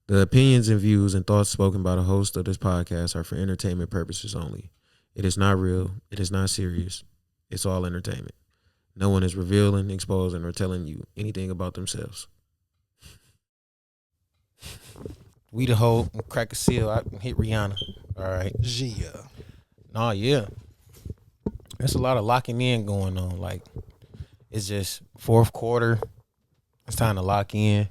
The opinions and views and thoughts spoken by the host of this podcast are for entertainment purposes only. It is not real. It is not serious. It's all entertainment. No one is revealing, exposing, or telling you anything about themselves. We the whole crack a seal. I hit Rihanna. All right. Gia. Nah, yeah. There's a lot of locking in going on. Like, it's just fourth quarter. It's time to lock in.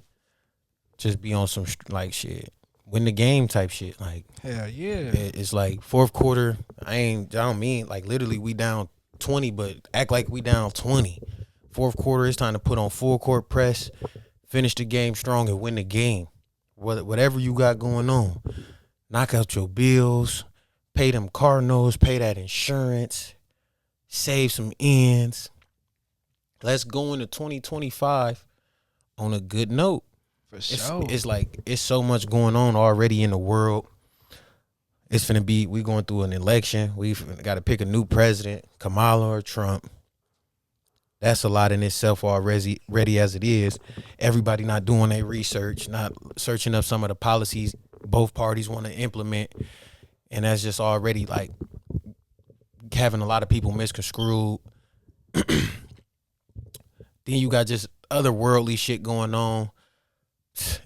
Just be on some like shit. Win the game type shit. Like, Hell yeah. it's like fourth quarter. I don't mean like literally we down 20, but act like we down 20. Fourth quarter, it's time to put on full court press, finish the game strong, and win the game. Whatever you got going on, knock out your bills, pay them car notes, pay that insurance, save some ends. Let's go into 2025 on a good note. For sure. It's like it's so much going on already in the world. It's finna be, we going through an election. We got to pick a new president, Kamala or Trump. That's a lot in itself already, ready as it is. Everybody not doing their research, not searching up some of the policies both parties want to implement. And that's just already like having a lot of people misconstrued. Then you got just other worldly shit going on.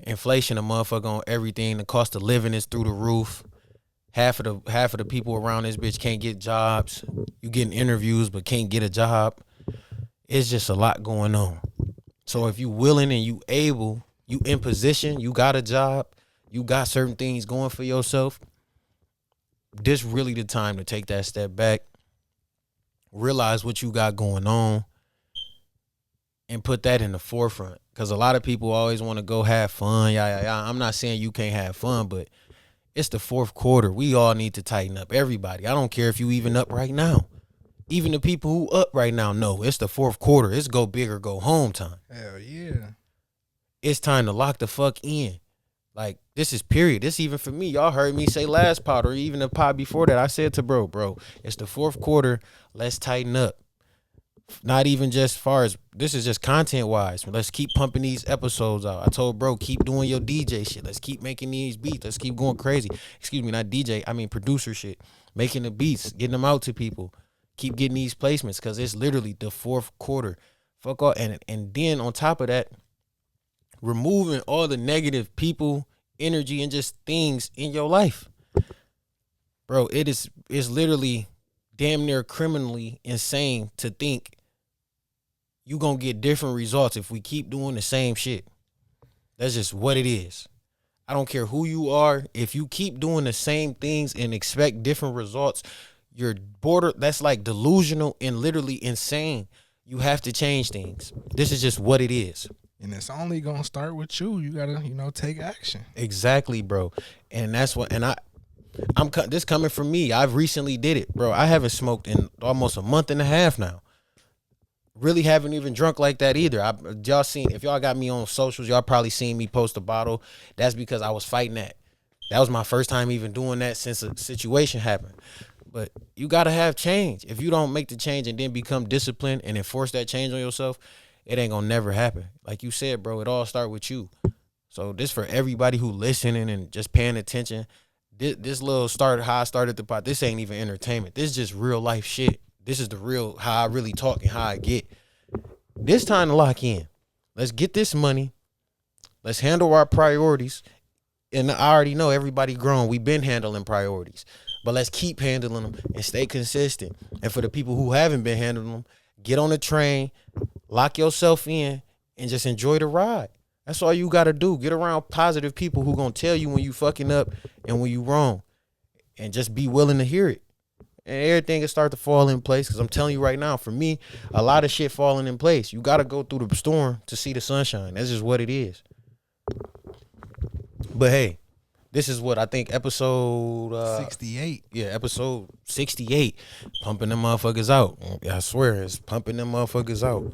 Inflation, a motherfucker on everything. The cost of living is through the roof. Half of the people around this bitch can't get jobs. You getting interviews but can't get a job. It's just a lot going on. So if you willing and you able, you in position, you got a job, you got certain things going for yourself, this really the time to take that step back, realize what you got going on, and put that in the forefront. Because a lot of people always want to go have fun. I'm not saying you can't have fun, but it's the fourth quarter. We all need to tighten up. Everybody. I don't care if you even up right now. Even the people who up right now know it's the fourth quarter. It's go big or go home time. Hell yeah. It's time to lock the fuck in. Like, this is period. This even for me. Y'all heard me say last pod or even the pod before that. I said to bro, it's the fourth quarter. Let's tighten up. Not even just far as, this is just content wise. Let's keep pumping these episodes out. I told bro, keep doing your DJ shit. Let's keep making these beats. Let's keep going crazy. Excuse me, not DJ. I mean producer shit. Making the beats, getting them out to people. Keep getting these placements because it's literally the fourth quarter. Fuck all, and then on top of that, removing all the negative people, energy, and just things in your life. Bro, it's literally damn near criminally insane to think you gonna get different results if we keep doing the same shit. That's just what it is. I don't care who you are. If you keep doing the same things and expect different results, you're that's like delusional and literally insane. You have to change things. This is just what it is. And it's only gonna start with you. You gotta, take action. Exactly, bro. And that's what. And I'm this coming from me. I've recently did it, bro. I haven't smoked in almost a month and a half now. Really haven't even drunk like that either. Y'all seen, if y'all got me on socials, y'all probably seen me post a bottle. That's because I was fighting that. That was my first time even doing that since a situation happened. But you got to have change. If you don't make the change and then become disciplined and enforce that change on yourself, it ain't gonna never happen. Like you said, bro, it all start with you. So this for everybody who listening and just paying attention. This little start, how I started the pod, this ain't even entertainment. This is just real life shit. This is the real, how I really talk and how I get. This time to lock in. Let's get this money. Let's handle our priorities. And I already know everybody grown. We've been handling priorities. But let's keep handling them and stay consistent. And for the people who haven't been handling them, get on the train, lock yourself in, and just enjoy the ride. That's all you got to do. Get around positive people who going to tell you when you fucking up and when you wrong. And just be willing to hear it. And everything will start to fall in place. Because I'm telling you right now, for me, a lot of shit falling in place. You got to go through the storm to see the sunshine. That's just what it is. But hey, this is what I think episode 68. Yeah, episode 68. Pumping them motherfuckers out. I swear, it's pumping them motherfuckers out.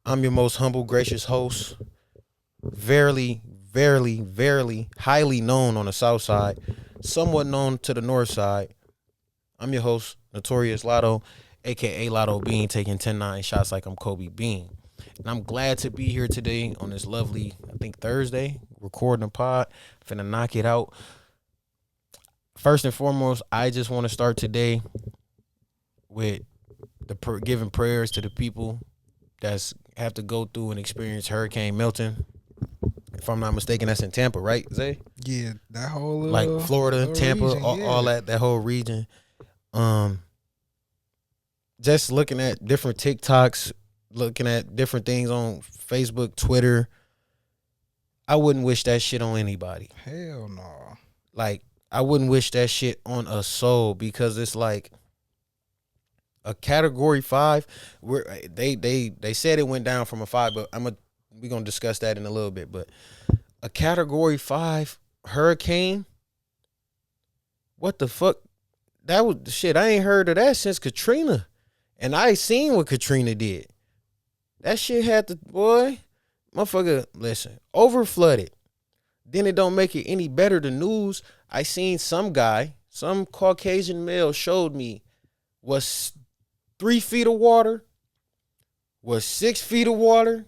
I'm your most humble, gracious host. Verily, highly known on the south side. Somewhat known to the north side. I'm your host, Notorious Lotto, a.k.a. Lotto Bean, taking 10-9 shots like I'm Kobe Bean. And I'm glad to be here today on this lovely, I think Thursday. recording a pod, finna knock it out. First and foremost, I just want to start today with giving prayers to the people that's have to go through and experience Hurricane Milton. If I'm not mistaken, that's in Tampa, right, Zay? Yeah, that whole Like Florida, Tampa, region, all that whole region. Just looking at different TikToks, looking at different things on Facebook, Twitter, I wouldn't wish that shit on anybody. Hell no. Like, I wouldn't wish that shit on a soul, because it's like a category 5. Where they said it went down from a 5, but we're gonna discuss that in a little bit. But a category 5 hurricane, what the fuck? That was shit. I ain't heard of that since Katrina, and I ain't seen what Katrina did. That shit had to, boy, motherfucker. Listen, over flooded. Then it don't make it any better. The news, I seen some Caucasian male showed me was 3 feet of water, was 6 feet of water,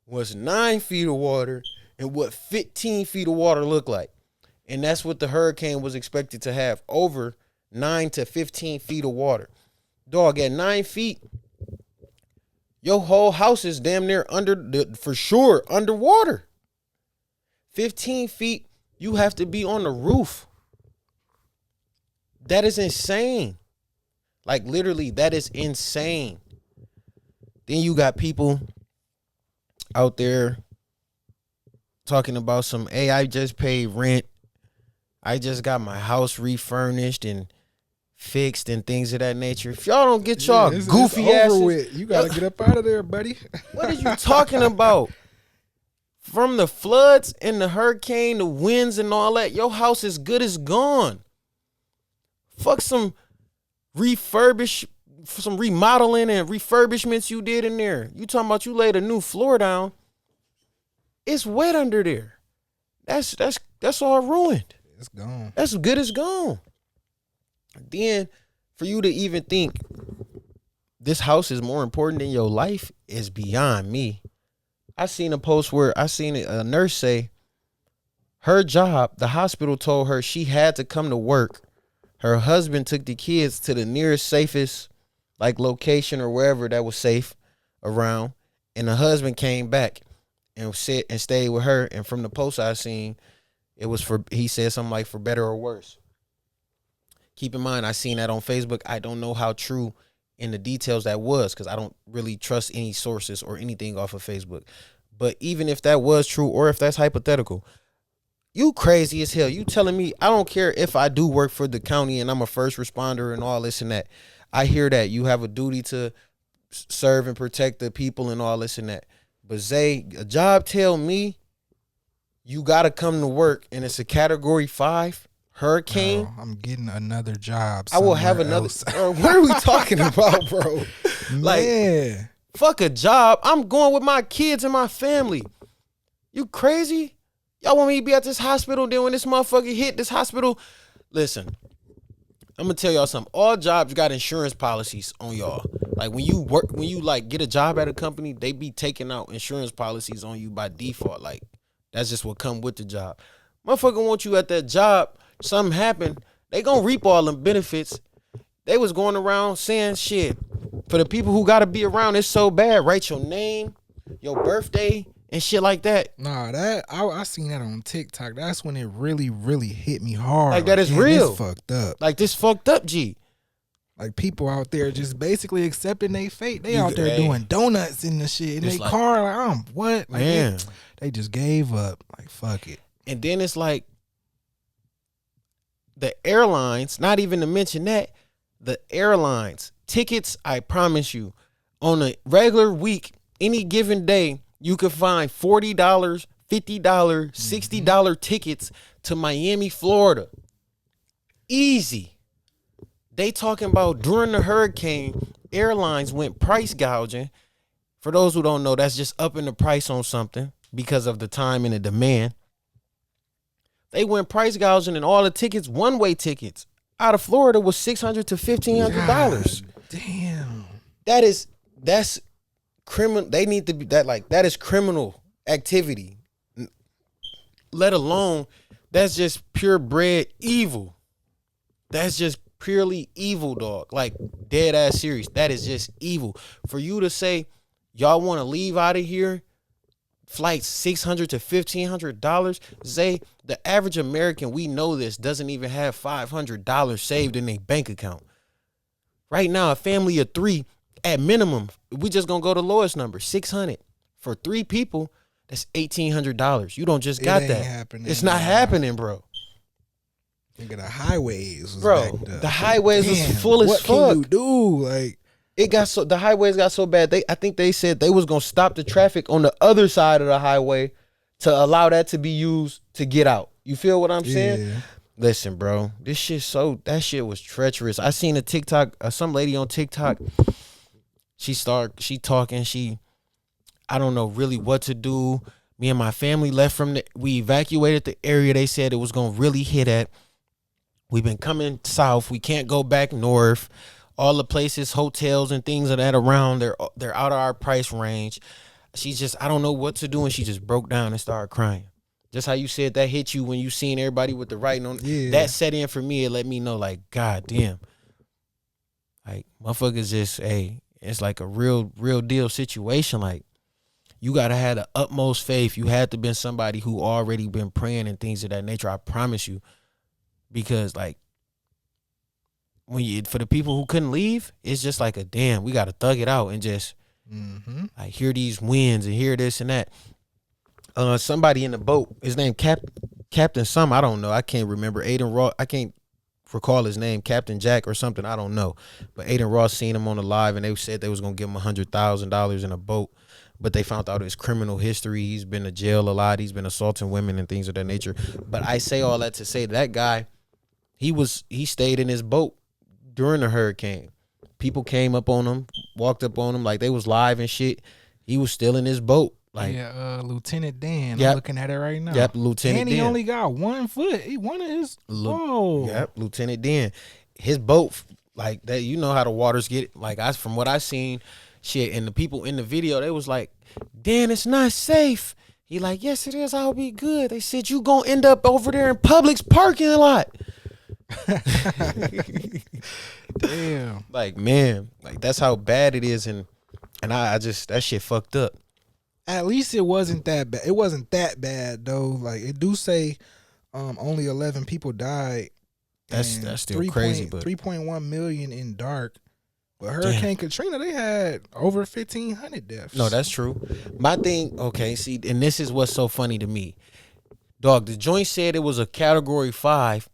was 9 feet of water, and what 15 feet of water looked like. And that's what the hurricane was expected to have, over 9 to 15 feet of water. Dog, at 9 feet, your whole house is damn near underwater. 15 feet, you have to be on the roof. That is insane. Like, literally, that is insane. Then you got people out there talking about some, hey, I just paid rent. I just got my house refurnished and fixed and things of that nature. If y'all don't get y'all goofy asses, you gotta get up out of there, buddy. What are you talking about? From the floods and the hurricane, the winds and all that, your house is good as gone. Fuck some remodeling and refurbishments you did in there. You talking about you laid a new floor down. It's wet under there. That's all ruined. It's gone. That's good as gone. Then for you to even think this house is more important than your life is beyond me. I seen a post where a nurse say her job, the hospital told her she had to come to work. Her husband took the kids to the nearest safest like location or wherever that was safe around, and the husband came back and stayed with her. And from the post I seen, it was he said something like for better or worse. Keep in mind, I seen that on Facebook. I don't know how true in the details that was, because I don't really trust any sources or anything off of Facebook. But even if that was true, or if that's hypothetical, you crazy as hell. You telling me, I don't care if I do work for the county and I'm a first responder and all this and that. I hear that you have a duty to serve and protect the people and all this and that. But Zay, a job tell me you got to come to work and it's a category 5 hurricane. No, I'm getting another job. I will have another. What are we talking about, bro? Like, man. Fuck a job. I'm going with my kids and my family. You crazy? Y'all want me to be at this hospital? Then when this motherfucker hit this hospital, listen, I'm gonna tell y'all something. All jobs got insurance policies on y'all. Like when you like get a job at a company, they be taking out insurance policies on you by default. Like that's just what come with the job. Motherfucker want you at that job, something happened, they gonna reap all them benefits. They was going around saying shit. For the people who gotta be around, it's so bad. Write your name, your birthday, and shit like that. Nah, I seen that on TikTok. That's when it really, really hit me hard. Like that is real. This fucked up. Like this fucked up, G. Like people out there just basically accepting their fate. They out there doing donuts in the shit in their car. Like, what? Like, man. They just gave up. Like, fuck it. And then it's like the airlines, not even to mention that, the airlines, tickets, I promise you, on a regular week, any given day, you could find $40, $50, $60 tickets to Miami, Florida. Easy. They talking about during the hurricane, airlines went price gouging. For those who don't know, that's just upping the price on something because of the time and the demand. They went price gouging, and all the tickets, one-way tickets, out of Florida was $600 to $1,500. Damn. That's criminal. They need to be that is criminal activity. let alone that's just purebred evil. That's just purely evil, dog. Like, dead ass serious. That is just evil. For you to say y'all want to leave out of here, flights $600 to $1,500. Zay, the average American, we know this, doesn't even have $500 saved in their bank account. Right now, a family of 3, at minimum, we just gonna go to lowest number, 600 for 3 people. That's $1,800. You don't just got that. Happening, it's not happening, bro. Nigga, the highways was bro. The highways was full as fuck. What can you do? Like, the highways got so bad. I think they said they was gonna stop the traffic on the other side of the highway to allow that to be used to get out. You feel what I'm saying? Listen, bro, that shit was treacherous. I seen a TikTok, some lady on TikTok. She talking. I don't know really what to do. Me and my family left we evacuated the area they said it was gonna really hit at. We've been coming south. We can't go back north. All the places, hotels and things of that around, they're out of our price range. I don't know what to do, and she just broke down and started crying. Just how you said that hit you when you seen everybody with the writing on. Yeah. That set in for me. It let me know, like, God damn. Like, motherfuckers just, it's like a real deal situation. Like, you gotta have the utmost faith. You had to been somebody who already been praying and things of that nature. I promise you. Because, like, for the people who couldn't leave, it's just like we gotta thug it out and just like hear these winds and hear this and that. Somebody in the boat, his name Captain some, I don't know, I can't remember. Aiden Ross, I can't recall his name, Captain Jack or something, I don't know. But Aiden Ross seen him on the live, and they said they was gonna give him $100,000 in a boat, but they found out his criminal history. He's been to jail a lot. He's been assaulting women and things of that nature. But I say all that to say that guy, he stayed in his boat during the hurricane. People came up on him, walked up on him like they was live and shit. He was still in his boat. Like, Lieutenant Dan. Yep. I'm looking at it right now. Yep, Lieutenant Dan. And he only got 1 foot. He one of his. Yep, Lieutenant Dan. His boat, like that. You know how the waters get. Like, from what I seen, shit. And the people in the video, they was like, Dan, it's not safe. He like, yes, it is. I'll be good. They said you gonna end up over there in Publix parking lot. Damn. Like, man, like that's how bad it is, and I just, that shit fucked up. At least it wasn't that bad. It wasn't that bad though. Like, it do say only 11 people died. That's still crazy, but 3.1 million in dark. But Hurricane Katrina, they had over 1,500 deaths. No, that's true. My thing, okay, see, and this is what's so funny to me. Dog, the joint said it was a category 5.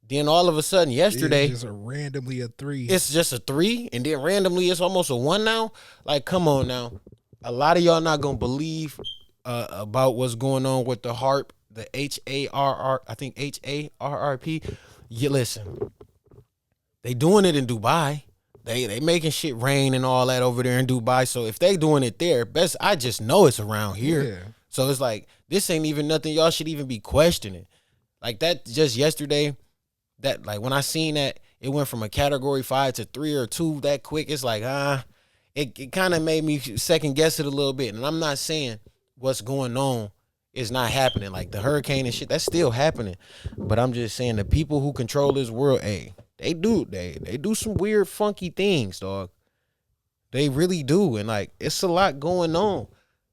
Then all of a sudden yesterday, it's just randomly a 3. It's just a 3, and then randomly it's almost a 1 now. Like, come on now. A lot of y'all not gonna believe about what's going on with the HARP, the HARR, I think HARRP. You listen, they doing it in Dubai. They making shit rain and all that over there in Dubai. So if they doing it there, I just know it's around here. Yeah. So it's like, this ain't even nothing y'all should even be questioning. Like, that just yesterday. That, like, when I seen that it went from a category 5 to 3 or 2 that quick, it's like, it kind of made me second guess it a little bit. And I'm not saying what's going on is not happening. Like, the hurricane and shit, that's still happening. But I'm just saying the people who control this world, they do some weird, funky things, dog. They really do. And, like, it's a lot going on.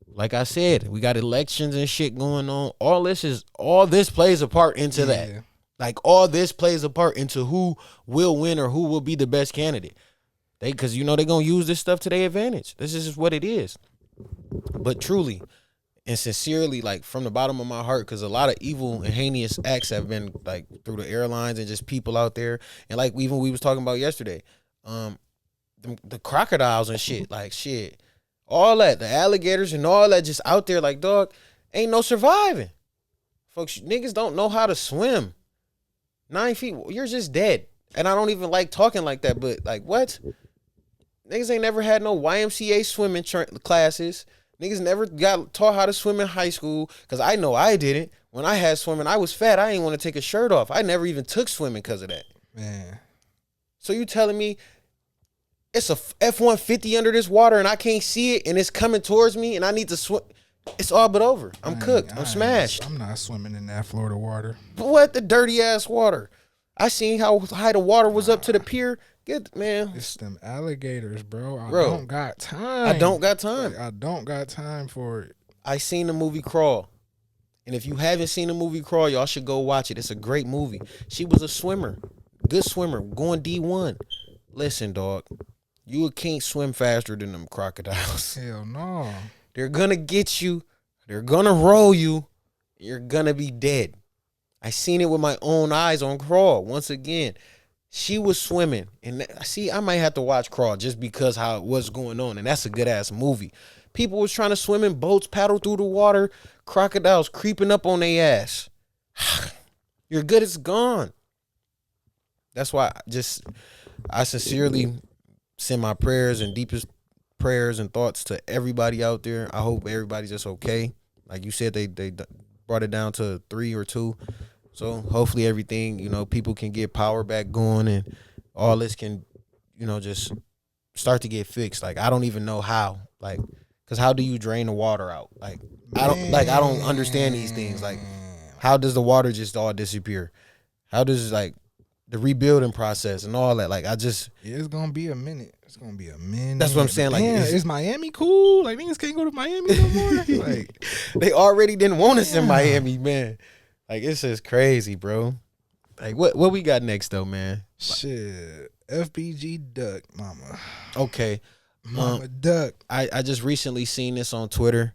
Like I said, we got elections and shit going on. All this plays a part into that. Like, all this plays a part into who will win or who will be the best candidate. Because, you know, they're going to use this stuff to their advantage. This is just what it is. But truly and sincerely, like, from the bottom of my heart, because a lot of evil and heinous acts have been, like, through the airlines and just people out there. And, like, even we was talking about yesterday, the crocodiles and shit, like, shit. All that, the alligators and all that just out there, like, dog, ain't no surviving. Folks, niggas don't know how to swim. 9 feet, you're just dead. And I don't even like talking like that, but, like, what? Niggas ain't never had no YMCA swimming classes. Niggas never got taught how to swim in high school, because I know I didn't. When I had swimming, I was fat. I didn't want to take a shirt off. I never even took swimming because of that. Man. So you telling me it's a F-150 under this water and I can't see it and it's coming towards me and I need to swim? It's all but over. I'm cooked. I'm smashed. I'm not swimming in that Florida water. What? The dirty ass water. I seen how high the water was up to the pier. Get man. It's them alligators, bro. I don't got time. I don't got time. Like, I don't got time for it. I seen the movie Crawl. And if you haven't seen the movie Crawl, y'all should go watch it. It's a great movie. She was a swimmer. Good swimmer. Going D1. Listen, dog. You can't swim faster than them crocodiles. Hell no. They're gonna get you. They're gonna roll you. You're gonna be dead. I seen it with my own eyes on Crawl. Once again, she was swimming. And see, I might have to watch Crawl just because how it was going on. And that's a good ass movie. People was trying to swim in boats, paddle through the water, crocodiles creeping up on their ass. You're good, it's gone. That's why I sincerely send my prayers and deepest prayers and thoughts to everybody out there. I hope everybody's just okay. Like you said, they brought it down to 3 or 2. So hopefully everything, people can get power back going and all this can, just start to get fixed. Like, I don't even know how. Like, because how do you drain the water out? Like, I don't understand these things. Like, how does the water just all disappear? How does, like, the rebuilding process and all that? Like, it's gonna be a minute. It's gonna be a minute. That's what I'm saying. Like, is Miami cool? Like, niggas can't go to Miami no more. Like, they already didn't want us in Miami, man. Like, it's just crazy, bro. Like, what we got next though, man? Shit, FBG Duck, mama. Okay, Mama Duck. I just recently seen this on Twitter.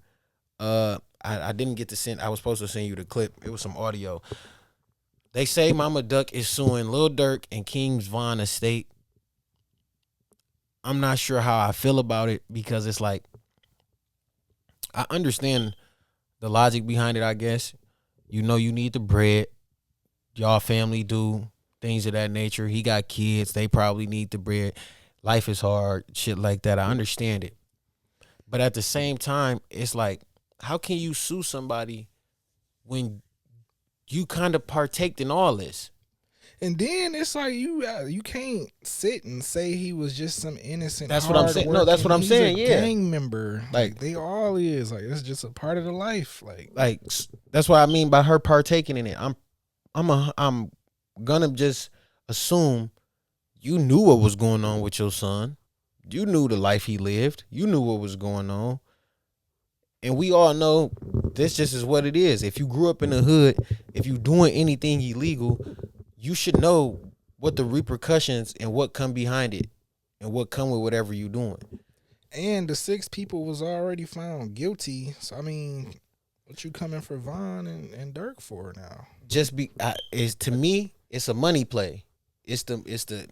I didn't get to send. I was supposed to send you the clip. It was some audio. They say Mama Duck is suing Lil Durk and King's Von estate. I'm not sure how I feel about it because it's like, I understand the logic behind it, I guess. You need the bread. Y'all family do. Things of that nature. He got kids. They probably need the bread. Life is hard. Shit like that. I understand it. But at the same time, it's like, how can you sue somebody when you kind of partaked in all this? And then it's like you can't sit and say he was just some innocent. That's what I'm saying. No, that's what I'm saying. Yeah, gang member. Like, they all is. Like, it's just a part of the life. Like that's what I mean by her partaking in it. I'm gonna just assume you knew what was going on with your son. You knew the life he lived. You knew what was going on. And we all know this just is what it is. If you grew up in the hood, if you doing anything illegal, you should know what the repercussions and what come behind it and what come with whatever you doing. And the 6 people was already found guilty. So, I mean, what you coming for Von and Durk for now? To me, it's a money play. It's the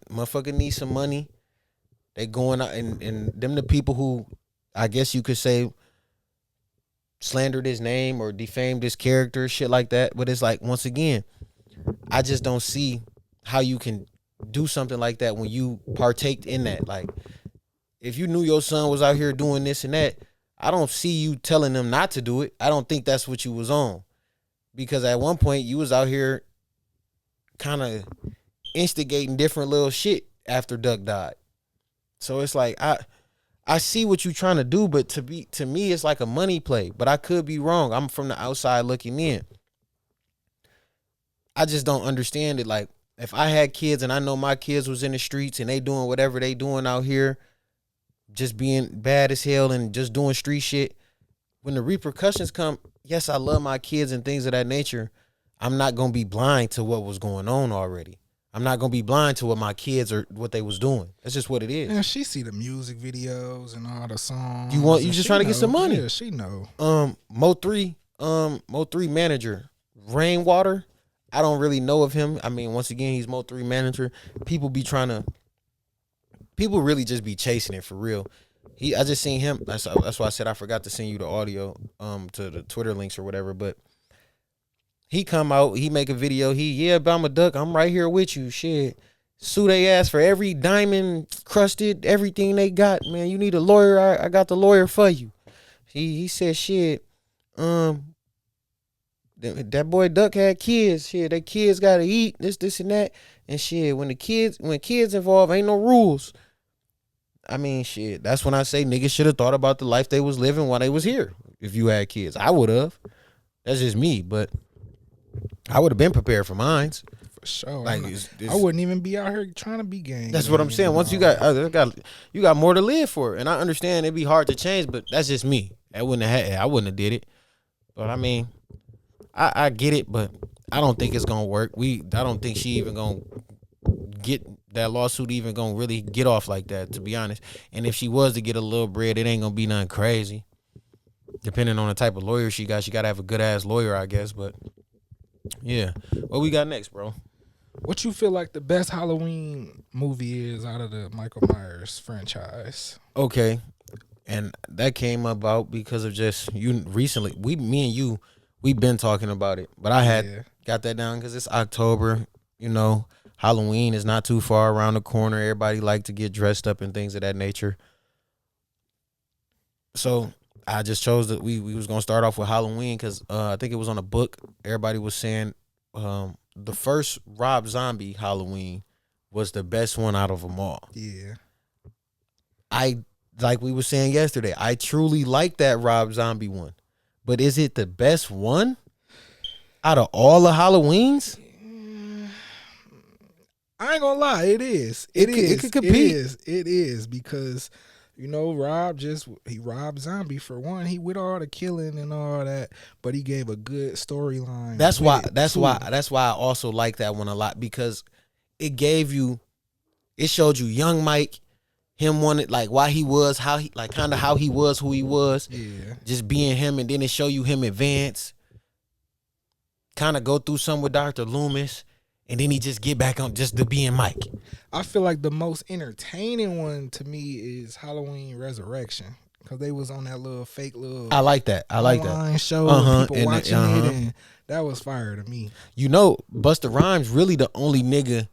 motherfucker needs some money. They going out and them the people who, I guess you could say, slandered his name or defamed his character, shit like that. But it's like, once again, I just don't see how you can do something like that when you partaked in that. Like, if you knew your son was out here doing this and that, I don't see you telling them not to do it. I don't think that's what you was on. Because at one point you was out here kind of instigating different little shit after Duck died. So it's like, I see what you're trying to do, but to me, it's like a money play. But I could be wrong. I'm from the outside looking in. I just don't understand it. Like, if I had kids and I know my kids was in the streets and they doing whatever they doing out here, just being bad as hell and just doing street shit, when the repercussions come, yes, I love my kids and things of that nature. I'm not going to be blind to what was going on already. I'm not going to be blind to what my kids or what they was doing. That's just what it is. Yeah, she see the music videos and all the songs. You just trying to get some money. Yeah, she know. Mo3 manager, Rainwater. I don't really know of him. I mean, once again, he's Mo3 manager. People really just be chasing it for real. I just seen him. That's why I said I forgot to send you the audio to the Twitter links or whatever. But he come out, he make a video. I'm a duck. I'm right here with you. Shit, sue they ass for every diamond crusted, everything they got. Man, you need a lawyer. I got the lawyer for you. He said shit. That boy Duck had kids. Shit, their kids gotta eat this and that. And shit, when kids involved, ain't no rules. I mean, shit, that's when I say niggas should have thought about the life they was living while they was here. if you had kids. I would have. That's just me, but I would have been prepared for mine. For sure. Like I wouldn't even be out here trying to be gang. That's what I'm saying. Once you got more to live for, and I understand it'd be hard to change, but that's just me. I wouldn't have did it. But I mean, I get it, but I don't think it's gonna work. I don't think she even gonna get that lawsuit even gonna really get off like that, to be honest. And if she was to get a little bread, it ain't gonna be nothing crazy. Depending on the type of lawyer she gotta have a good ass lawyer, I guess. But yeah, what we got next, bro? What you feel like the best Halloween movie is out of the Michael Myers franchise? Okay, and that came about because of just you recently. Me and you, we've been talking about it, but I had got that down because it's October. You know, Halloween is not too far around the corner. Everybody like to get dressed up and things of that nature. So I just chose that we was gonna start off with Halloween because I think it was on a book. Everybody was saying the first Rob Zombie Halloween was the best one out of them all. Yeah, like we were saying yesterday, I truly like that Rob Zombie one, but is it the best one out of all the Halloweens? I ain't gonna lie, it is. It could compete. It is because you know Rob Zombie for one. He with all the killing and all that, but he gave a good storyline. That's why I also like that one a lot because it showed you young Mike, him wanted like why he was how he like kind of how he was who he was. Yeah, just being him, and then it show you him advance, kind of go through something with Dr. Loomis. And then he just get back on just to being Mike. I feel like the most entertaining one to me is Halloween Resurrection because they was on that little fake little. I like that. Show. People watching it, and that was fire to me. You know, Busta Rhymes really the only nigga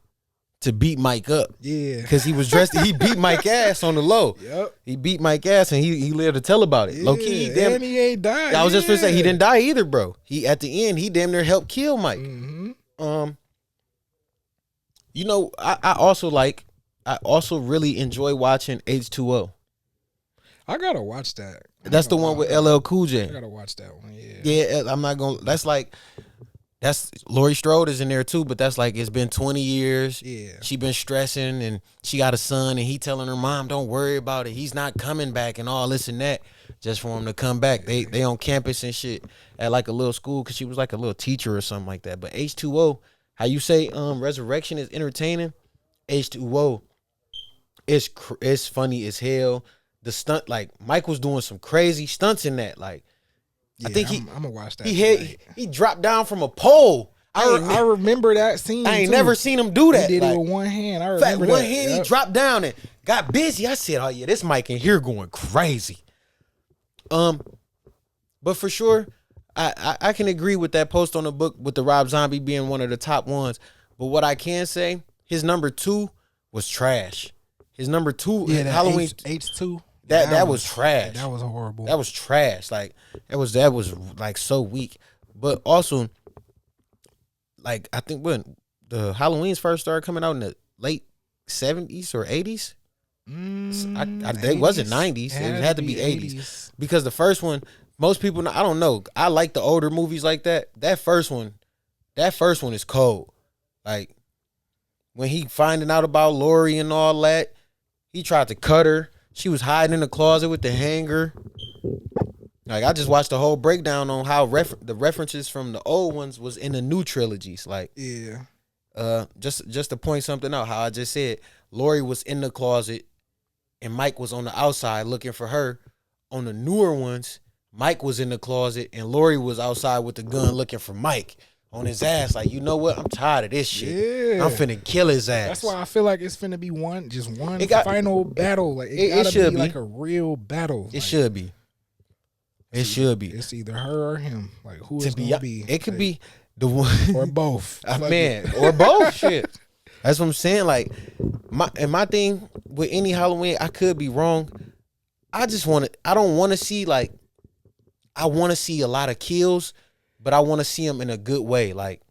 to beat Mike up. Yeah, because he was dressed. He beat Mike ass on the low. Yep, he beat Mike ass, and he lived to tell about it. Yeah. Low key, and he ain't died. I was just gonna say he didn't die either, bro. He at the end he damn near helped kill Mike. Mm-hmm. You know, I also really enjoy watching H2O. I gotta watch that. That's the one with LL Cool J. I gotta watch that one. Yeah. Yeah, I'm not gonna. That's Laurie Strode is in there too, but that's like it's been 20 years. Yeah. She been stressing, and she got a son, and he telling her mom, "Don't worry about it. He's not coming back," and all this and that, just for him to come back. They on campus and shit at like a little school because she was like a little teacher or something like that. But H2O. How you say Resurrection is entertaining? H2O it's funny as hell. The stunt, like Mike was doing some crazy stunts in that. Like yeah, I think I'm gonna watch that. He dropped down from a pole. I remember that scene. I ain't never seen him do that. He did like, it with one hand. I remember one that. hand he dropped down and got busy. I said, "Oh yeah, this Mike in here going crazy." But for sure. I can agree with that post on the book with the Rob Zombie being one of the top ones. But what I can say, his number 2 was trash. His number 2, Halloween H2. That was trash. That was horrible. That was trash. Like that was like so weak. But also, like I think when the Halloweens first started coming out in the late 70s or 80s. It wasn't 90s. It had to be 80s. Because the first one. Most people, I don't know. I like the older movies like that. That first one is cold. Like when he finding out about Lori and all that, he tried to cut her. She was hiding in the closet with the hanger. Like I just watched the whole breakdown on how the references from the old ones was in the new trilogies. Like just to point something out, how I just said Lori was in the closet and Mike was on the outside looking for her. On the newer ones, Mike was in the closet and Lori was outside with the gun looking for Mike on his ass. Like, you know what? I'm tired of this shit. I'm finna kill his ass. That's why I feel like it's finna be one final battle. Like it should be like a real battle. It should be. It should be. It's either her or him. Like who is gonna be? It could be the one or both. Man, or both. Shit. That's what I'm saying. Like my thing with any Halloween, I could be wrong. I don't want to see like. I want to see a lot of kills, but I want to see them in a good way. Like,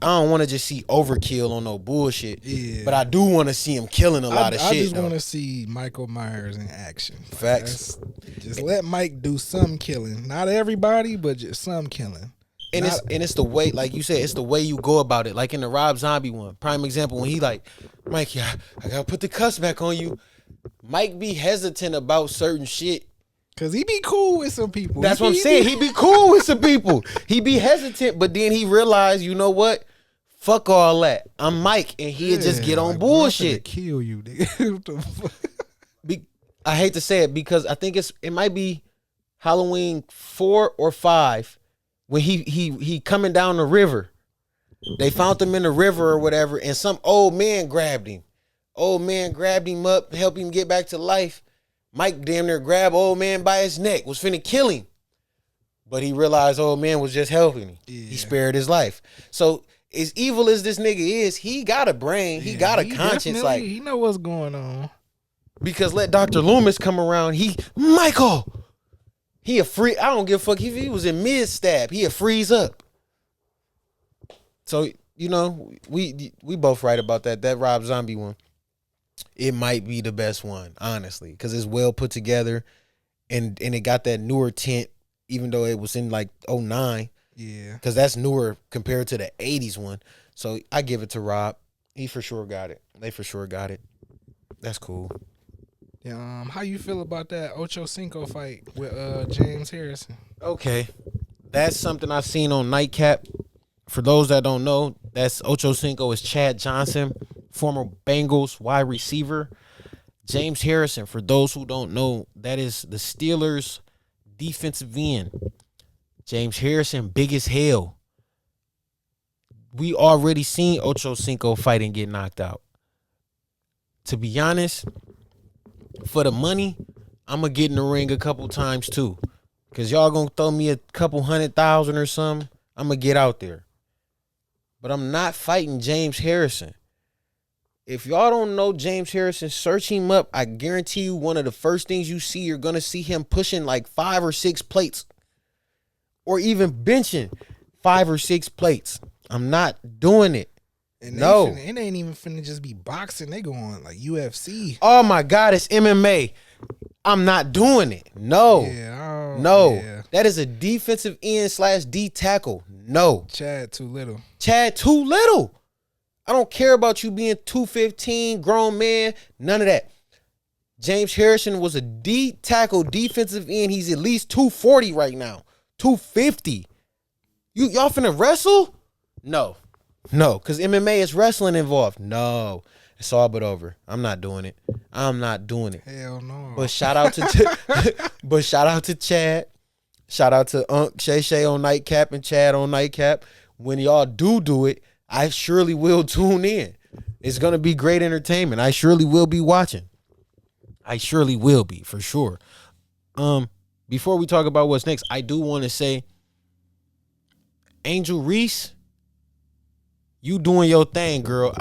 I don't want to just see overkill on no bullshit. Yeah. But I do want to see him killing a lot of shit. I just though. want to see Michael Myers in action. Like, Facts. Just let Mike do some killing. Not everybody, but just some killing. And it's the way, like you said, it's the way you go about it. Like in the Rob Zombie one, prime example, when he like, Mike, yeah, I gotta put the cuffs back on you. Mike be hesitant about certain shit. Cause he be cool with some people. That's what I'm saying. He be cool with some people. He be hesitant, but then he realized, you know what? Fuck all that. I'm Mike, and he'll just get on like, bullshit. Kill you, nigga. What the fuck? I hate to say it because I think it might be Halloween 4 or 5 when he coming down the river. They found him in the river or whatever, and some old man grabbed him. Old man grabbed him up, helped him get back to life. Mike damn near grabbed old man by his neck, was finna kill him. But he realized old man was just helping him. Yeah. He spared his life. So as evil as this nigga is, he got a brain. He got a conscience. Like, he know what's going on. Because let Dr. Loomis come around, Michael, he a free. I don't give a fuck if he was in mid stab. He a freeze up. So you know we both right about that. That Rob Zombie one, it might be the best one, honestly, because it's well put together, and it got that newer tint, even though it was in like 09. Yeah, because that's newer compared to the 80s one. So I give it to Rob. He for sure got it. They for sure got it. That's cool. How you feel about that Ochocinco fight with James Harrison? Okay, that's something I've seen on Nightcap. For those that don't know, that's Ochocinco is Chad Johnson, former Bengals wide receiver. James Harrison, for those who don't know, that is the Steelers' defensive end. James Harrison, big as hell. We already seen Ochocinco fight and get knocked out. To be honest, for the money, I'm going to get in the ring a couple times too. Because y'all going to throw me a couple 100,000 or something, I'm going to get out there. But I'm not fighting James Harrison. If y'all don't know James Harrison, search him up. I guarantee you one of the first things you see, you're going to see him pushing like 5 or 6 plates. Or even benching 5 or 6 plates. I'm not doing it. And no. It ain't even finna just be boxing. They going like UFC. Oh my God, it's MMA. I'm not doing it. No. Yeah, no. Yeah. That is a defensive end / D tackle. No. Chad too little. Chad too little. I don't care about you being 215, grown man. None of that. James Harrison was a D tackle defensive end. He's at least 240 right now. 250. Y'all finna wrestle? No. No, because MMA is wrestling involved. No. It's all but over. I'm not doing it. I'm not doing it. Hell no. But shout out to Chad. Shout out to Unc Shay on Nightcap and Chad on Nightcap. When y'all do it, I surely will tune in. It's gonna be great entertainment. I surely will be watching. I surely will be, for sure. Before we talk about what's next, I do want to say, Angel Reese, you doing your thing, girl.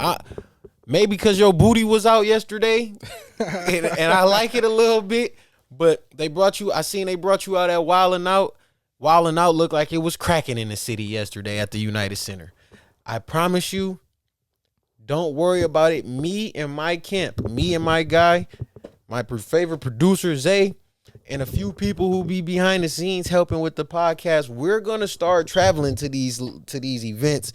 Maybe because your booty was out yesterday, and I like it a little bit, but they brought you out at Wildin' Out. Wildin' Out looked like it was cracking in the city yesterday at the United Center. I promise you, don't worry about it. Me and my camp, me and my guy, my favorite producer, Zay, and a few people who be behind the scenes helping with the podcast, we're going to start traveling to these events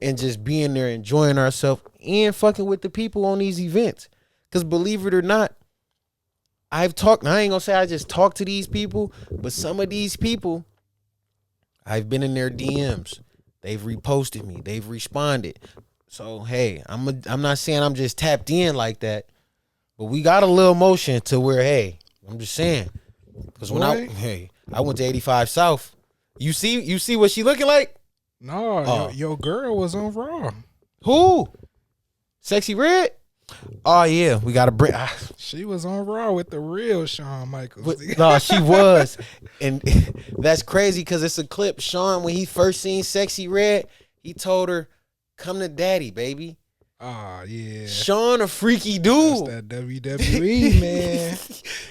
and just being there, enjoying ourselves and fucking with the people on these events. Because believe it or not, I ain't going to say I just talk to these people, but some of these people, I've been in their DMs. They've reposted me. They've responded. So, hey, I'm not saying I'm just tapped in like that, but we got a little motion to where, hey, I'm just saying. Because when I went to 85 South, you see what she looking like? No, your girl was on Raw. Who? Sexy Red? Oh yeah, we gotta bring. She was on Raw with the real Shawn Michaels. No, she was, and that's crazy because it's a clip. Shawn, when he first seen Sexy Red, he told her, "Come to Daddy, baby." Oh yeah, Shawn a freaky dude. That's that WWE man.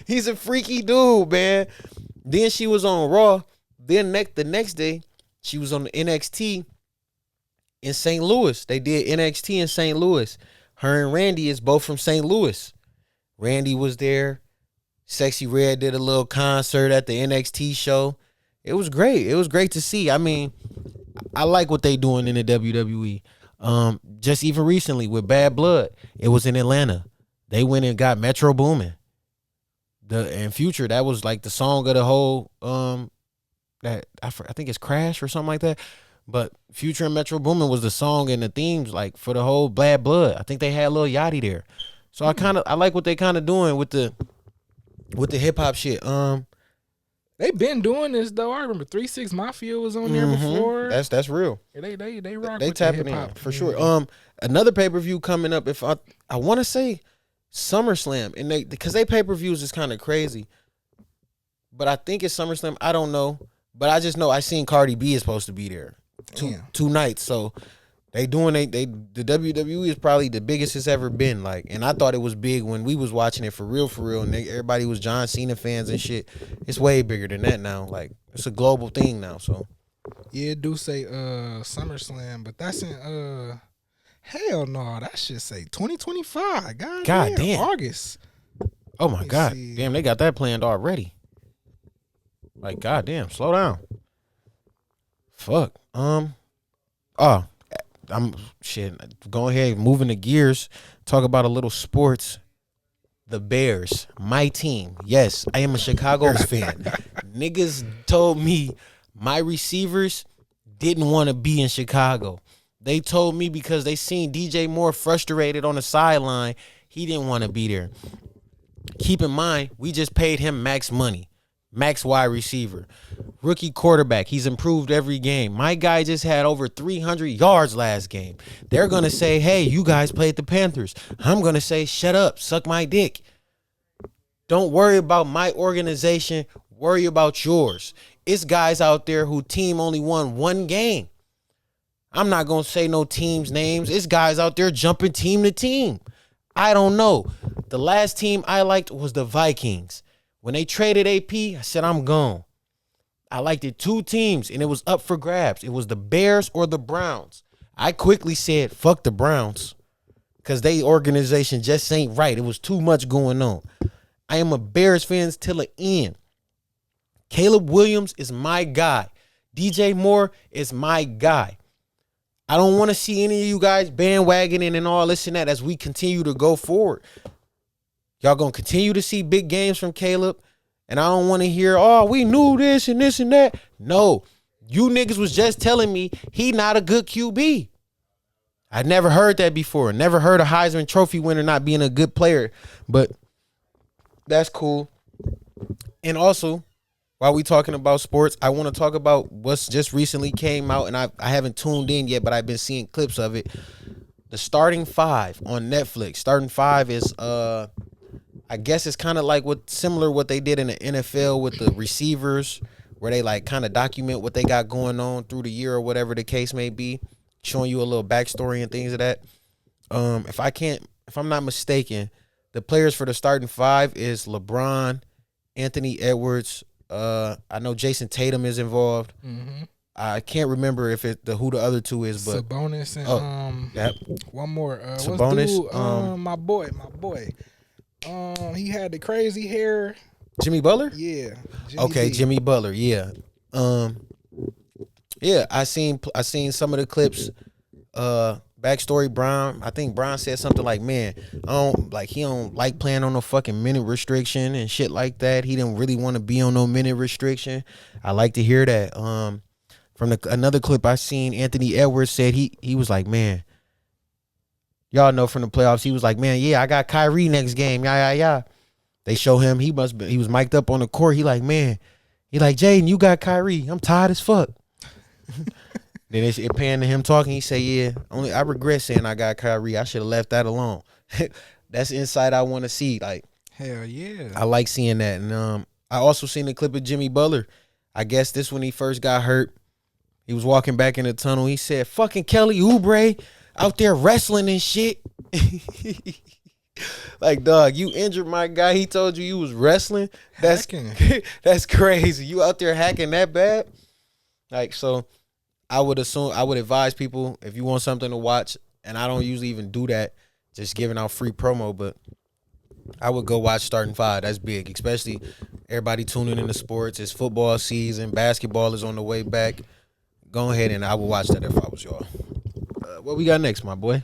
He's a freaky dude, man. Then she was on Raw. Then the next day, she was on the NXT, in St. Louis. They did NXT in St. Louis. Her and Randy is both from St. Louis. Randy was there. Sexy Red did a little concert at the NXT show. It was great. It was great to see. I mean, I like what they doing in the WWE. Just even recently with Bad Blood, it was in Atlanta. They went and got Metro Boomin. And Future, that was like the song of the whole that I think it's Crash or something like that. But Future and Metro Boomin was the song and the themes like for the whole Bad Blood. I think they had Lil Yachty there. So I like what they kind of doing with the hip hop shit. They've been doing this though. I remember 3-6 Mafia was on there before. That's real. They rock. They with tapping the hip-hop in for sure. Another pay-per-view coming up. If I want to say SummerSlam, and because they pay-per-views is kind of crazy, but I think it's SummerSlam. I don't know, but I just know I seen Cardi B is supposed to be there two nights. So they doing the WWE is probably the biggest it's ever been. Like, and I thought it was big when we was watching it for real, and everybody was John Cena fans and shit. It's way bigger than that now. Like, it's a global thing now. So yeah, it do say SummerSlam, but that's in hell no, that should say 2025. God damn. August. Oh my God. Damn, they got that planned already. Like, goddamn, slow down. Fuck. I'm go ahead, moving the gears, talk about a little sports. The Bears, my team. Yes, I am a Chicago's fan. Niggas told me my receivers didn't want to be in Chicago. They told me because they seen DJ Moore frustrated on the sideline, he didn't want to be there. Keep in mind, we just paid him max money. Max wide receiver. Rookie quarterback. He's improved every game. My guy just had over 300 yards last game. They're going to say, hey, you guys played the Panthers. I'm going to say, shut up. Suck my dick. Don't worry about my organization. Worry about yours. It's guys out there who team only won one game. I'm not going to say no team's names. It's guys out there jumping team to team. I don't know. The last team I liked was the Vikings. When they traded AP, I said, I'm gone. I liked it 2 teams, and it was up for grabs. It was the Bears or the Browns. I quickly said, fuck the Browns, because they organization just ain't right. It was too much going on. I am a Bears fan till the end. Caleb Williams is my guy. DJ Moore is my guy. I don't want to see any of you guys bandwagoning and all this and that as we continue to go forward. Y'all gonna continue to see big games from Caleb, and I don't want to hear, oh, we knew this and this and that. No, you niggas was just telling me he not a good QB. I never heard that before. Never heard a Heisman Trophy winner not being a good player, but that's cool. And also, while we talking about sports, I want to talk about what's just recently came out, and I haven't tuned in yet, but I've been seeing clips of it. The Starting 5 on Netflix. Starting 5 is I guess it's kind of like similar what they did in the NFL with the receivers, where they like kind of document what they got going on through the year or whatever the case may be, showing you a little backstory and things of that. If I'm not mistaken, the players for the Starting 5 is LeBron, Anthony Edwards. I know Jason Tatum is involved. Mm-hmm. I can't remember who the other 2 is, but Sabonis and one more. Sabonis. My boy. He had the crazy hair. Jimmy Butler? Yeah. Jimmy Butler. Yeah. Yeah. I seen some of the clips. Backstory. Brown. I think Brown said something like, "Man, he don't like playing on no fucking minute restriction and shit like that. He didn't really want to be on no minute restriction." I like to hear that. From another clip I seen, Anthony Edwards said he was like, "Man." Y'all know from the playoffs, he was like, man, yeah, I got Kyrie next game. Yeah. They show him, he was mic'd up on the court. He like, man, Jaden, you got Kyrie. I'm tired as fuck. Then it panned to him talking. He said, yeah, I regret saying I got Kyrie. I should have left that alone. That's the insight I want to see. Like, hell yeah. I like seeing that. And I also seen the clip of Jimmy Butler. I guess this when he first got hurt. He was walking back in the tunnel. He said, fucking Kelly Oubre out there wrestling and shit. Like, dog, you injured my guy. He told you was wrestling. That's crazy. You out there hacking that bad? Like, so I would advise people, if you want something to watch, and I don't usually even do that, just giving out free promo, but I would go watch Starting Five. That's big, especially everybody tuning into sports. It's football season. Basketball is on the way back. Go ahead and I would watch that if I was y'all. What we got next, my boy?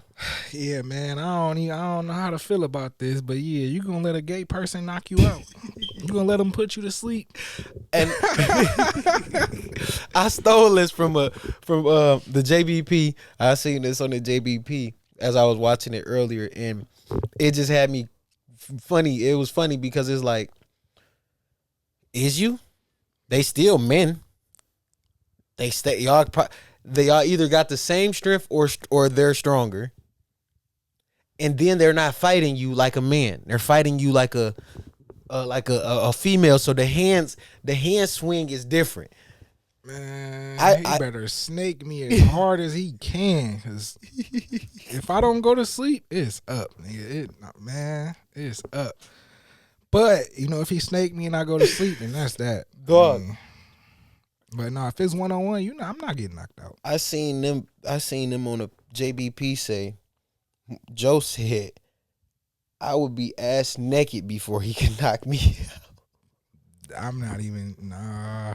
Yeah, man. I don't know how to feel about this, but yeah, you gonna let a gay person knock you out? You gonna let them put you to sleep? And I stole this from the JBP. I seen this on the JBP as I was watching it earlier, and it just had me funny. It was funny because it's like, is you? They still men. They all either got the same strength or they're stronger. And then they're not fighting you like a man. They're fighting you like a female. So the hand swing is different. Man, he better snake me as hard as he can, cause if I don't go to sleep, it's up, nigga. It's up. But if he snake me and I go to sleep, then that's that, dog. But no, if it's 1-on-1, I'm not getting knocked out. I seen them on a JBP say, Joe said, I would be ass naked before he can knock me out. I'm not even, nah.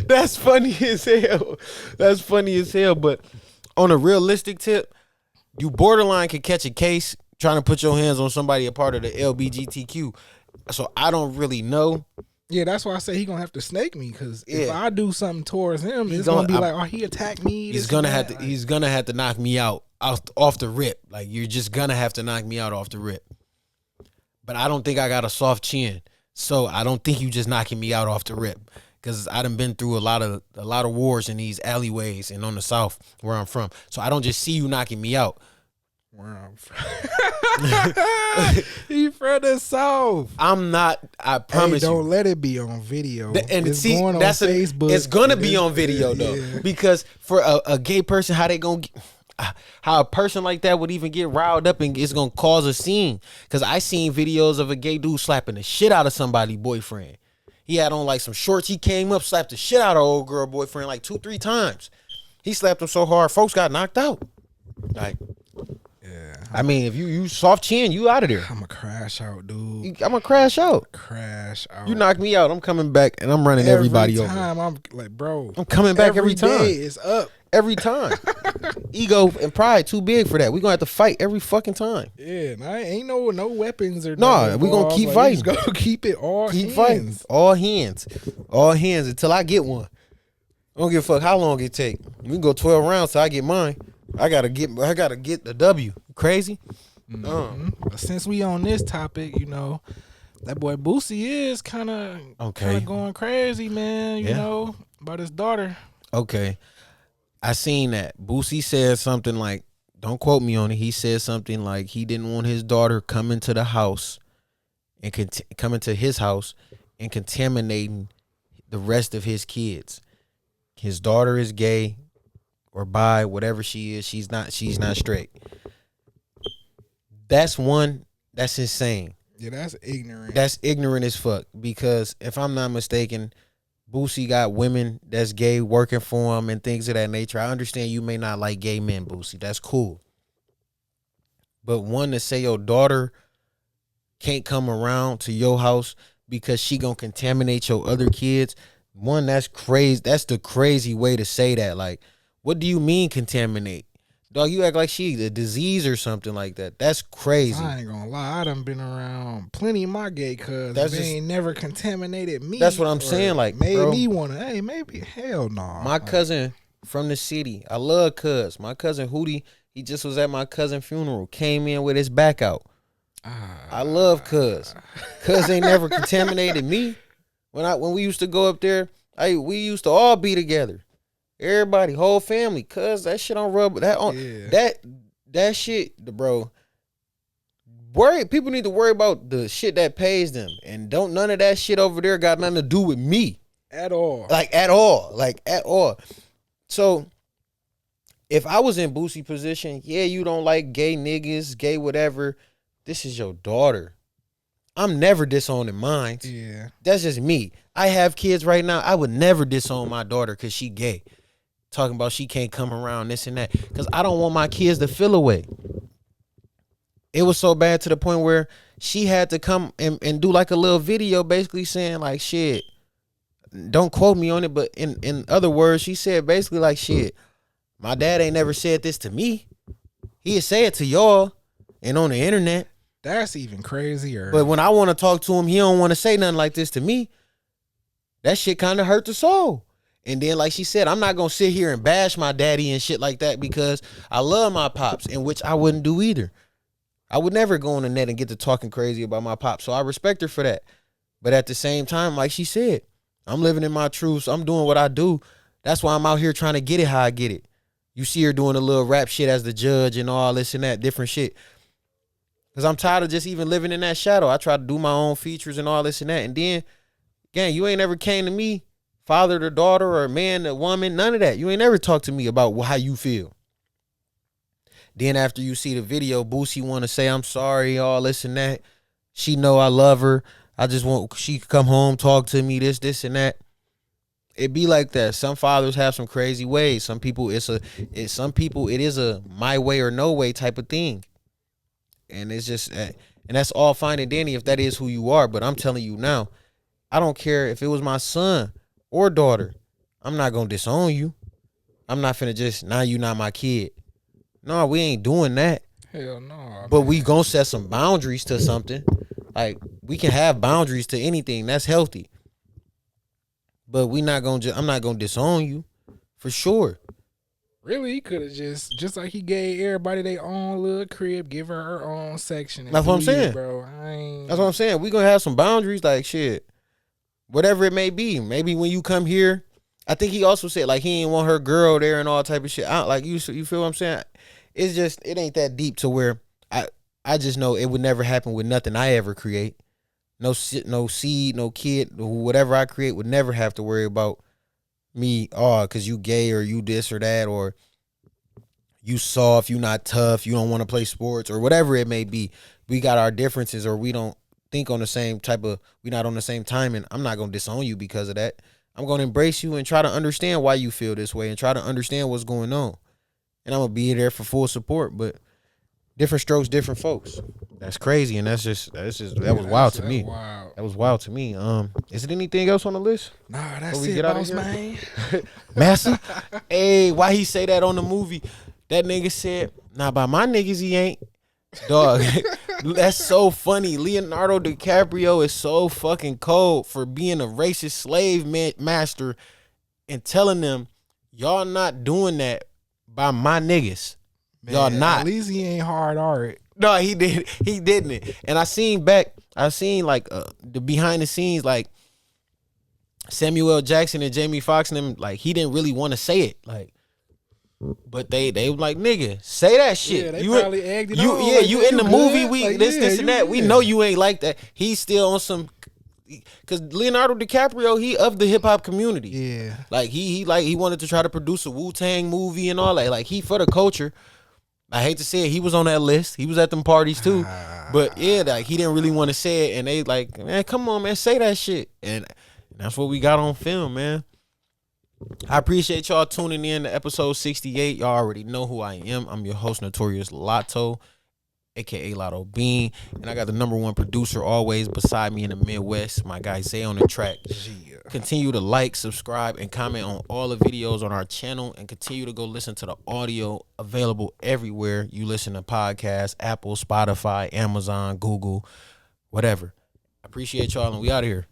That's funny as hell. But on a realistic tip, you borderline could catch a case trying to put your hands on somebody a part of the LBGTQ. So I don't really know. Yeah, that's why I say he gonna have to snake me, because if I do something towards him, it's gonna be like, oh, he attacked me. He's gonna have to knock me out off the rip. Like, you're just gonna have to knock me out off the rip. But I don't think I got a soft chin, so I don't think you just knocking me out off the rip. Because I done been through a lot of wars in these alleyways and on the South where I'm from. So I don't just see you knocking me out. Where I'm from. He from the South. I'm not. I promise you. Don't let it be on video. And it's going on Facebook. It's gonna be on video though, because for a gay person, how a person like that would even get riled up and it's gonna cause a scene. Because I seen videos of a gay dude slapping the shit out of somebody's boyfriend. He had on like some shorts. He came up, slapped the shit out of old girl boyfriend like 2-3 times. He slapped him so hard, folks got knocked out. Like, yeah. I mean, if you soft chin, you out of there. I'm gonna crash out, dude. I'm gonna crash out. Crash out. You knock me out, I'm coming back and I'm running everybody over. Every time I'm like, bro, I'm coming back every time. Day is up. Every time. Ego and pride too big for that. We're gonna have to fight every fucking time. Yeah, and I ain't no weapons or no. We're gonna keep fighting. Just gonna keep it all keep hands. Fighting. All hands until I get one. I don't give a fuck how long it take. We can go 12 rounds till I get mine. I gotta get the W. Crazy. Mm-hmm. But since we on this topic, that boy Boosie is kind of going crazy, man. You know, about his daughter. Okay. I seen that. Boosie said something like, don't quote me on it. He said something like he didn't want his daughter coming to the house and coming to his house and contaminating the rest of his kids. His daughter is gay or bi, whatever she is. She's not straight. That's insane. Yeah, that's ignorant. That's ignorant as fuck. Because if I'm not mistaken, Boosie got women that's gay working for him and things of that nature. I understand you may not like gay men, Boosie. That's cool. But one, to say your daughter can't come around to your house because she gonna contaminate your other kids. One, that's crazy. That's the crazy way to say that. Like, what do you mean contaminate? Dog, you act like she's a disease or something like that. That's crazy. I ain't gonna lie. I done been around plenty of my gay cousins. They ain't never contaminated me. That's what I'm saying. Like, made bro, me wanna, maybe, hell no. My cousin from the city, I love cuz. My cousin Hootie, he just was at my cousin's funeral. Came in with his back out. I love cuz. Cuz ain't never contaminated me. When we used to go up there, we used to all be together. Everybody, whole family, cuz that shit on rub that shit, bro. People need to worry about the shit that pays them, and don't none of that shit over there got nothing to do with me at all. Like at all. So if I was in Boosie position, yeah, you don't like gay niggas, gay whatever. This is your daughter. I'm never disowning mine. Yeah. That's just me. I have kids right now. I would never disown my daughter because she gay. Talking about she can't come around, this and that. Because I don't want my kids to feel away. It was so bad to the point where she had to come and do like a little video basically saying like, shit, don't quote me on it, but in other words, she said basically like, shit, my dad ain't never said this to me. He'd say it to y'all and on the internet. That's even crazier. But when I want to talk to him, he don't want to say nothing like this to me. That shit kind of hurt the soul. And then, like she said, I'm not going to sit here and bash my daddy and shit like that because I love my pops, in which I wouldn't do either. I would never go on the net and get to talking crazy about my pops. So I respect her for that. But at the same time, like she said, I'm living in my truth. So I'm doing what I do. That's why I'm out here trying to get it how I get it. You see her doing a little rap shit as the judge and all this and that, different shit. Because I'm tired of just even living in that shadow. I try to do my own features and all this and that. And then, again, you ain't ever came to me, father to daughter or man to woman, none of that. You ain't ever talked to me about how you feel. Then after you see the video, Boosie want to say, I'm sorry, all this and that. She know I love her. I just want she could come home, talk to me, this and that. It be like that. Some fathers have some crazy ways. Some people, it is a my way or no way type of thing. And it's just, and that's all fine and dandy if that is who you are. But I'm telling you now, I don't care if it was my son or daughter. I'm not going to disown you. I'm not finna just, now you not my kid. No, we ain't doing that. Hell no. But we gonna set some boundaries to something. Like, we can have boundaries to anything. That's healthy. But we not gonna, I'm not gonna disown you. For sure. Really, he could have just like he gave everybody their own little crib, give her own section. That's what I'm saying, bro. That's what I'm saying. We gonna have some boundaries, like shit, whatever it may be. Maybe when you come here, I think he also said like he ain't want her girl there and all type of shit. Like you feel what I'm saying? It's just it ain't that deep to where I just know it would never happen with nothing I ever create. No seed, no kid, whatever I create would never have to worry about me, because you gay or you this or that, or you soft, you not tough, you don't want to play sports or whatever it may be. We got our differences, or we don't think on the same type of, we not on the same time, and I'm not going to disown you because of that. I'm going to embrace you and try to understand why you feel this way and try to understand what's going on. And I'm going to be there for full support, but different strokes, different folks. That's crazy, and that was wild to me. Wow. That was wild to me. Is there anything else on the list? Nah, that's we it, get out of boss, here? man. Massa? Hey, why he say that on the movie? That nigga said, nah, by my niggas he ain't. Dog, that's so funny. Leonardo DiCaprio is so fucking cold for being a racist slave master and telling them, y'all not doing that by my niggas. Man, Y'all not. At least he ain't hard art. No, he didn't. And I seen like the behind the scenes, like Samuel L. Jackson and Jamie Foxx and them, like he didn't really want to say it, like, but they were like, nigga, say that shit. Yeah, they you probably egged it on. Yeah, Like, you in the good? movie, we Like, this and that. We know you ain't like that. He's still on some, because Leonardo DiCaprio, he of the hip hop community. Yeah. Like he wanted to try to produce a Wu-Tang movie and all that. Like he for the culture. I hate to say it, he was on that list. He was at them parties too. But yeah, like he didn't really want to say it. And they like, man, come on, man, say that shit. And that's what we got on film, man. I appreciate y'all tuning in to episode 68. Y'all already know who I am. I'm your host, Notorious Lotto, a.k.a. Lotto Bean. And I got the #1 producer always beside me in the Midwest, my guy Zay on the track. Continue to like, subscribe, and comment on all the videos on our channel, and continue to go listen to the audio available everywhere you listen to podcasts, Apple, Spotify, Amazon, Google, whatever. I appreciate y'all, and we out of here.